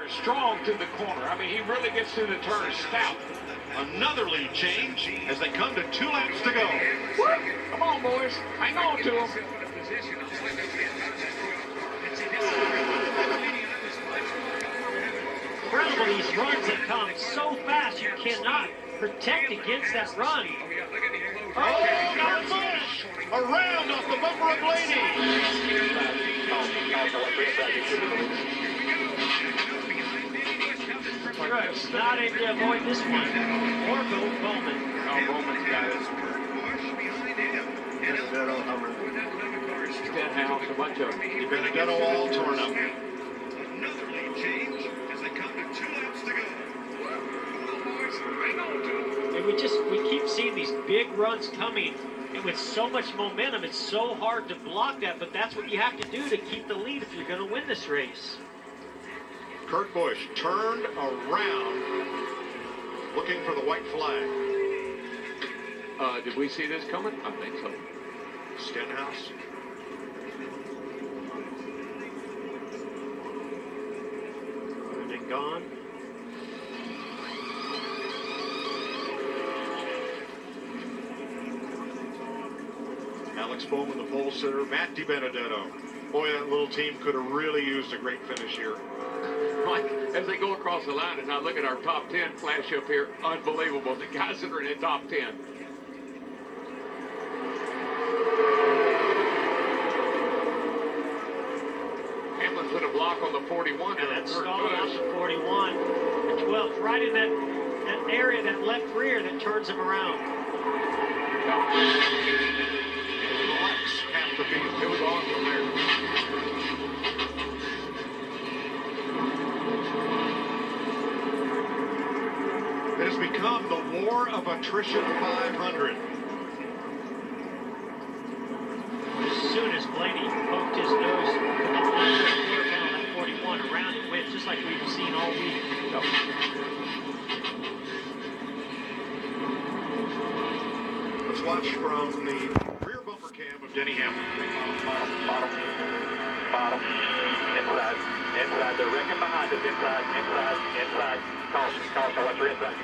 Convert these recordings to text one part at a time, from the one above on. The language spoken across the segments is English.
Strong to the corner. I mean, he really gets through the turn stout. Another lead change as they come to 2 laps to go. Woo! Come on, boys. Hang on to them. Incredible, these runs that come so fast, you cannot protect against that run. Oh, not much! Around off the bumper of Blaney. Truex not able to avoid this one. Or Bowman. Oh, Bowman's got it. Stenhouse, a bunch of Benedetto all torn up. Another lead change as they come to 2 laps to go. And we keep seeing these big runs coming, and with so much momentum, it's so hard to block that, but that's what you have to do to keep the lead if you're going to win this race. Kurt Busch turned around looking for the white flag. did we see this coming? I think so. Stenhouse. And then gone. Alex Bowman, the pole sitter. Matt DiBenedetto. Boy, that little team could have really used a great finish here. Mike, as they go across the line, and now look at our top 10 flash up here. Unbelievable. The guys that are in the top 10. Hamlin put a block on the 41. And that's stalled out the 41. The 12's right in that area, that left rear that turns him around. Relax half the field. It was on from there. It has become the war of attrition 500. As soon as Blaney poked his nose with the left quarter panel, that 41 around and went, just like we've seen all week. Let's watch from the rear bumper cam of Denny Hamlin. Bottom. Inside. They're wrecking behind us. Inside. Caution. Watch your inside.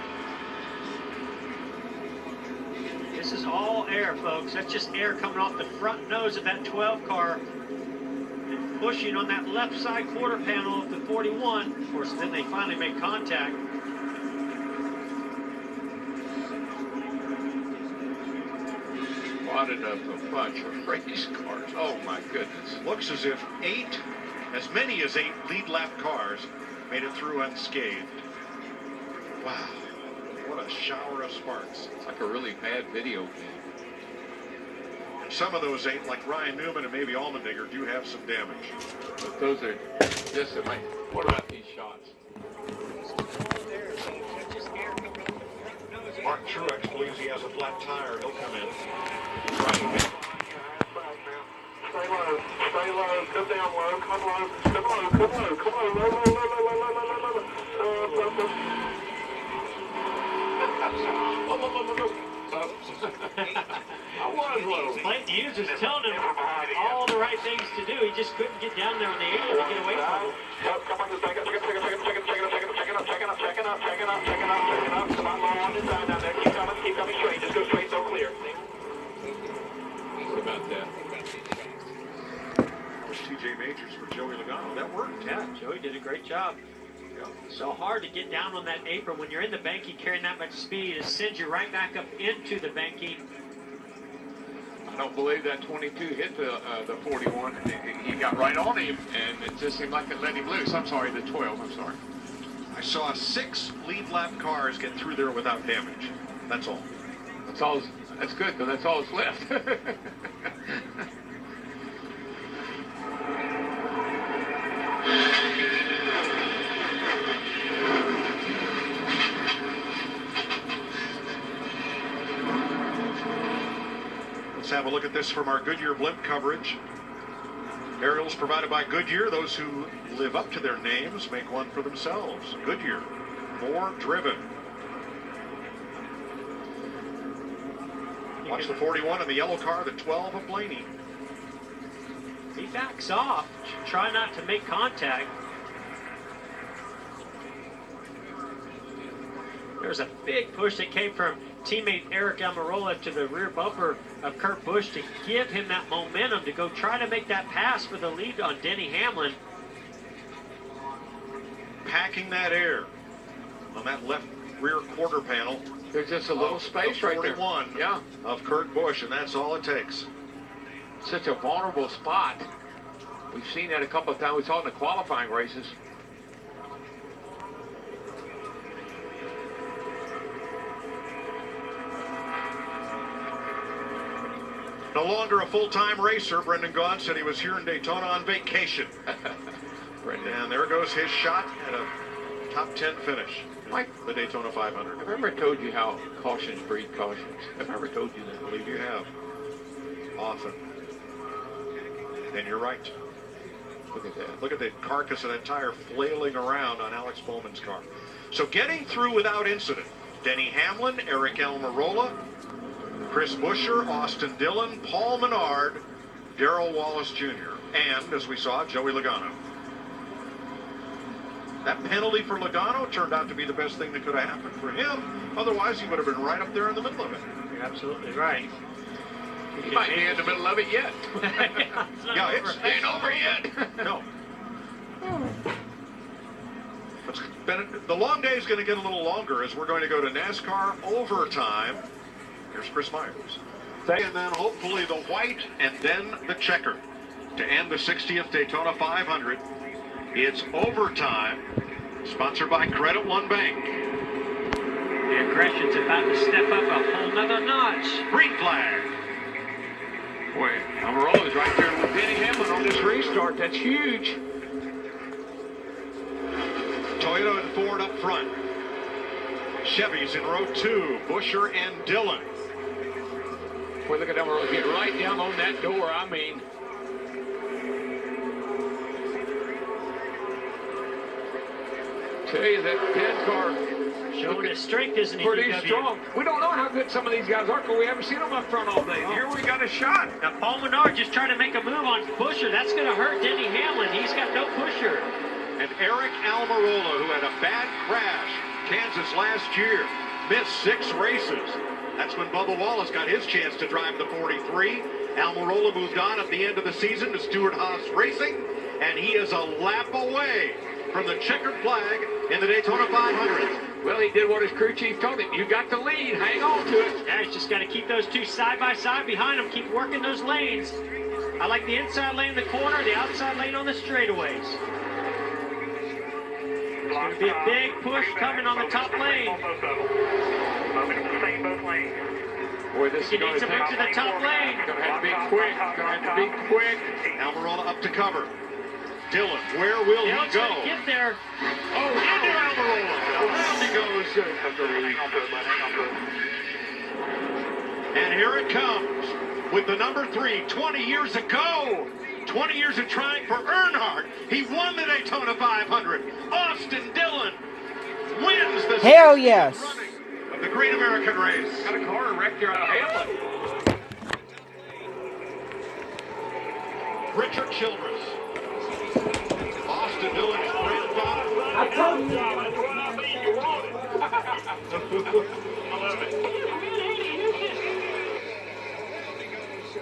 This is all air, folks. That's just air coming off the front nose of that 12 car and pushing on that left side quarter panel of the 41. Of course, then they finally make contact. Wadded up a bunch of race cars. Oh, my goodness. Looks as if as many as 8 lead lap cars made it through unscathed. Wow, what a shower of sparks. It's like a really bad video game. Some of those 8, like Ryan Newman and maybe Allmendinger, do have some damage. But those are just amazing. What about these shots? Mark Truex believes he has a flat tire. He'll come in. Stay low, come down low, come low, I was low. Clayton Hughes was telling him all the right things to do. He just couldn't get down there when they able to get away from him. Come on, just back up. Come on, on this side down there. Keep coming straight. Just go straight, so clear. What about that? TJ Majors for Joey Logano. That worked. Yeah, Joey did a great job. So hard to get down on that apron when you're in the banking carrying that much speed. It sends you right back up into the banking. I don't believe that 22 hit the 41. He got right on him, and it just seemed like it let him loose. I'm sorry, the 12. I'm sorry. I saw 6 lead lap cars get through there without damage. That's all. That's all. That's good, because that's all that's left. Let's have a look at this from our Goodyear blimp coverage. Aerials provided by Goodyear. Those who live up to their names make one for themselves. Goodyear, more driven. Watch the 41 in the yellow car, the 12 of Blaney. He backs off, try not to make contact. was a big push that came from teammate Eric Almirola to the rear bumper of Kurt Busch to give him that momentum to go try to make that pass for the lead on Denny Hamlin. Packing that air on that left rear quarter panel. There's just a little space right there. 41 Yeah. of Kurt Busch, and that's all it takes. Such a vulnerable spot. We've seen that a couple of times. We saw it in the qualifying races. No longer a full-time racer, Brendan Gaughan said he was here in Daytona on vacation. And there goes his shot at a top 10 finish. Mike, the Daytona 500. I've never told you how cautions breed cautions. I've never told you that. I believe you have. Often. And you're right. Look at that. Look at the carcass of that tire flailing around on Alex Bowman's car. So getting through without incident. Denny Hamlin, Eric Almirola, Chris Buescher, Austin Dillon, Paul Menard, Darrell Wallace Jr., and, as we saw, Joey Logano. That penalty for Logano turned out to be the best thing that could have happened for him. Otherwise, he would have been right up there in the middle of it. You're absolutely right. He might be in the middle of it yet. Yeah, it ain't over yet. No. The long day is going to get a little longer as we're going to go to NASCAR overtime. Here's Chris Myers. And then hopefully the white and then the checker to end the 60th Daytona 500. It's overtime, sponsored by Credit One Bank. The aggression's about to step up a whole nother notch. Green flag. Boy, Almirola's right there with Denny Hamlin on this restart. That's huge. Toyota and Ford up front. Chevys in row 2, Buescher and Dillon. Boy, look at Almirola get right down on that door. I mean, tell you that 10 car showing his strength, isn't he? pretty strong. We don't know how good some of these guys are because we haven't seen them up front all day. Here we got a shot. Now Paul Menard just trying to make a move on Buescher. That's going to hurt Denny Hamlin. He's got no pusher. And Eric Almirola, who had a bad crash Kansas last year, missed 6 races. That's when Bubba Wallace got his chance to drive the 43. Almirola moved on at the end of the season to Stewart-Haas Racing, and he is a lap away from the checkered flag in the Daytona 500. Well, he did what his crew chief told him. You got the lead. Hang on to it. Yeah, he's just got to keep those two side by side behind him. Keep working those lanes. I like the inside lane in the corner, the outside lane on the straightaways. There's going to be a big push coming on the top lane. Boy, this He is going needs to to move to the top lane. Going to have to be quick. Going to have to be quick. Almirola up to cover. Dillon, where will he Dillon's go? going to get there. Oh, into Almirola. Around he goes. And here it comes with the number 3, 20 years ago. 20 years of trying for Earnhardt. He won the Daytona 500. Austin Dillon wins the Hell yes. running of the Great American Race. Got a car wrecked here out of Hamlin. Richard Childress. Austin Dillon's grandfather. I told you. That's what I mean. You want it. I love it.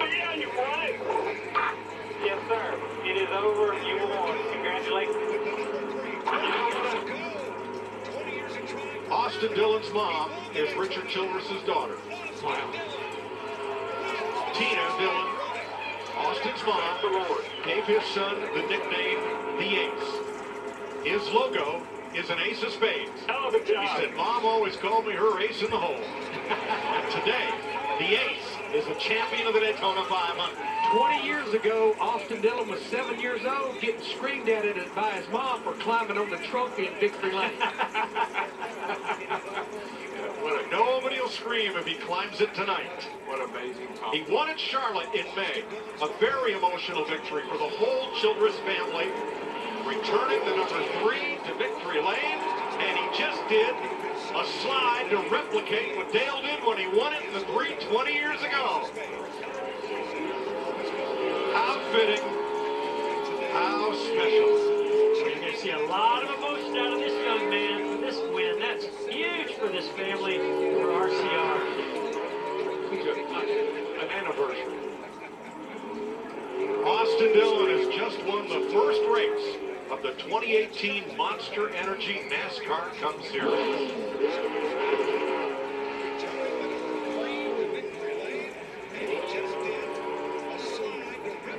Yeah, you won it. Yes, sir. It is over. You won. Congratulations. Austin Dillon's mom is Richard Childress's daughter. Wow. Tina Dillon, Austin's mom, gave his son the nickname The Ace. His logo is an ace of spades. Hell of a job. He said, Mom always called me her ace in the hole. And today, The Ace is a champion of the Daytona 500. 20 years ago, Austin Dillon was 7 years old, getting screamed at it by his mom for climbing on the trophy in Victory Lane. Nobody will scream if he climbs it tonight. What amazing talk. He won at Charlotte in May. A very emotional victory for the whole Childress family. Returning the number 3 to Victory Lane. And he just did a slide to replicate what Dale did when he won it in the 3 20 years ago. How fitting. How special. You're going to see a lot of emotion out of this young man for this win. That's huge for this family. the 2018 Monster Energy NASCAR Cup Series.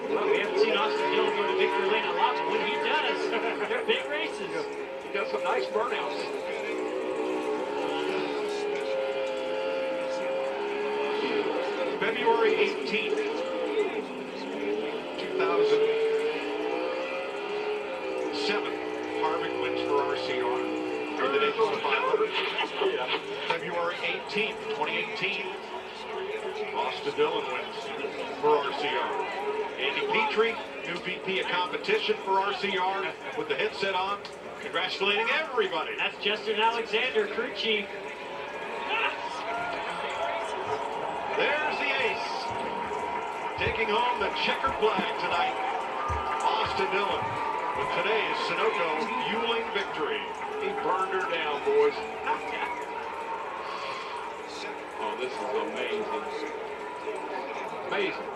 Well, we haven't seen Austin Dillon go to victory lane a lot, but when he does, they're big races. He got some nice burnouts. February 18th, 2007, Harvick wins for RCR for the Daytona 500. February 18th, 2018, Austin Dillon wins for RCR. Andy Petrie, new VP of competition for RCR with the headset on, congratulating everybody. That's Justin Alexander, crew chief. There's the ace, taking home the checkered flag tonight. Austin Dillon with today's Sunoco Ewing victory. He burned her down, boys. Oh, this is amazing. Amazing.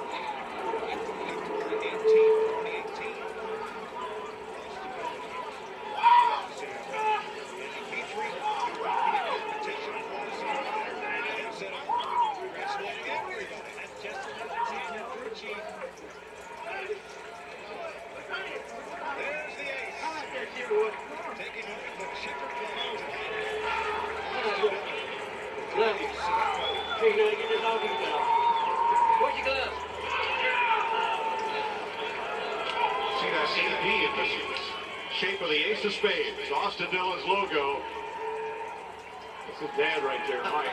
Love you. Hey, you gotta get this off your glove. Where's your glove? See that AP in the shape of the ace of spades, Austin Dillon's logo. That's his dad right there, Mike.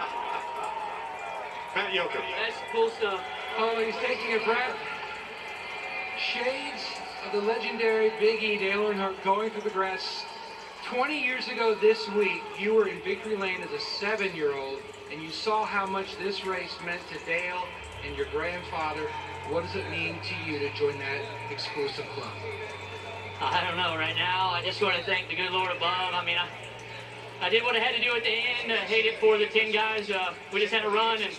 Matt Yoakum. That's cool stuff. Oh, he's taking a breath. Shades of the legendary Big E, Dale Earnhardt, going through the grass. 20 years ago this week, you were in victory lane as a 7-year-old, and you saw how much this race meant to Dale and your grandfather. What does it mean to you to join that exclusive club? I don't know right now. I just want to thank the good Lord above. I mean, I did what I had to do at the end. I hate it for the 10 guys. We just had a run, and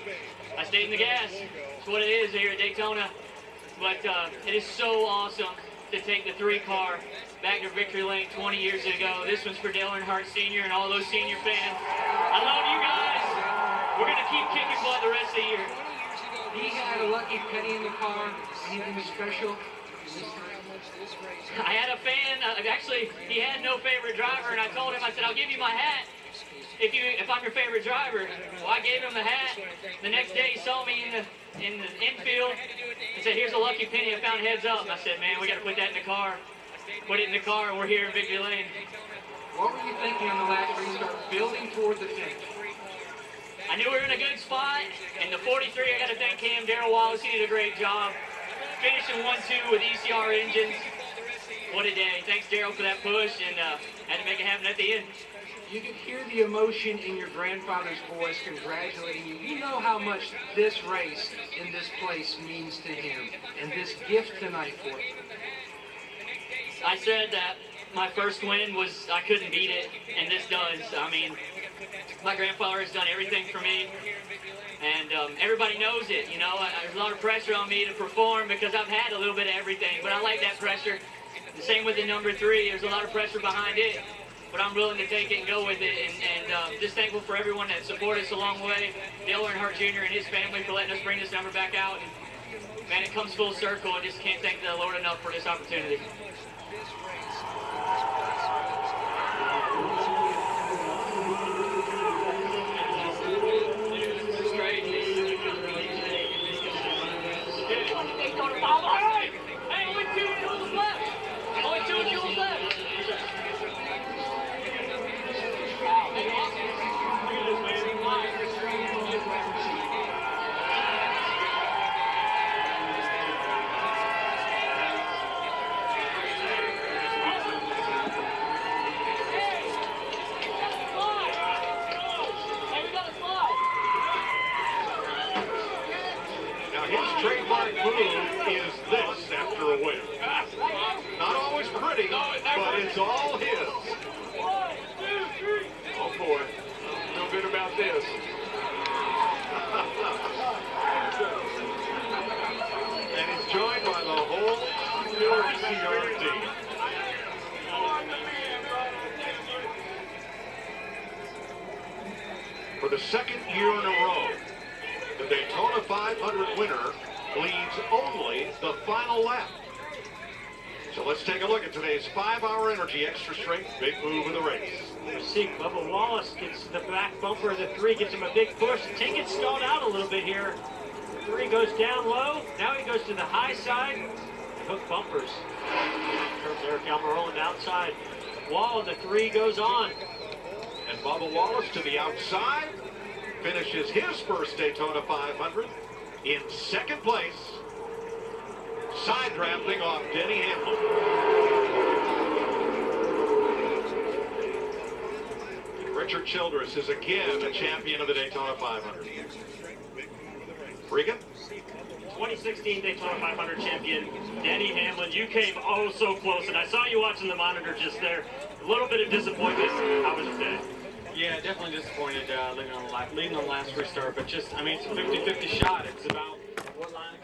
I stayed in the gas. It's what it is here at Daytona. But it is so awesome to take the 3-car back to victory lane 20 years ago. This one's for Dale Earnhardt Sr. and all those senior fans. I love you guys. We're going to keep kicking butt the rest of the year. He had a lucky penny in the car. Anything special? I had a fan, actually, he had no favorite driver, and I told him, I said, I'll give you my hat if I'm your favorite driver. Well, I gave him the hat. The next day, he saw me in the infield and said, here's a lucky penny. I found heads up. I said, man, we got to put that in the car. Put it in the car, and we're here in victory lane. What were you thinking on the last restart, building toward the finish? I knew we were in a good spot. And the 43, I got to thank him, Darrell Wallace. He did a great job. Finishing 1-2 with ECR engines. What a day. Thanks, Darrell, for that push, and had to make it happen at the end. You could hear the emotion in your grandfather's voice congratulating you. You know how much this race in this place means to him, and this gift tonight for him. I said that my first win was, I couldn't beat it, and this does. I mean, my grandfather has done everything for me, and everybody knows it, you know. There's a lot of pressure on me to perform because I've had a little bit of everything, but I like that pressure. The same with the number 3, there's a lot of pressure behind it, but I'm willing to take it and go with it, and just thankful for everyone that supported us along the way. Dale Earnhardt Jr. and his family for letting us bring this number back out, and man, it comes full circle. I just can't thank the Lord enough for this opportunity. Hey, only 2 fuels left. Only 2 fuels left. Now his trademark move is this after a win. Not always pretty, but it's all his. Oh, boy. Feel good about this. And he's joined by the whole ECR team. For the second year in a row, the Daytona 500 winner leads only the final lap. So let's take a look at today's 5-hour energy extra strength big move of the race. You see Bubba Wallace gets the back bumper of the 3, gets him a big push. The 10 gets stalled out a little bit here. The 3 goes down low. Now he goes to the high side. Hook bumpers. Turns Eric Almirola outside. Wall and the 3 goes on. And Bubba Wallace to the outside finishes his first Daytona 500 in second place, side drafting off Denny Hamlin. Richard Childress is again a champion of the Daytona 500. Regan? 2016 Daytona 500 champion, Denny Hamlin. You came oh so close, and I saw you watching the monitor just there. A little bit of disappointment. How was your day? Yeah, definitely disappointed leading on the last restart, but just, I mean, it's a 50-50 shot. It's about what line of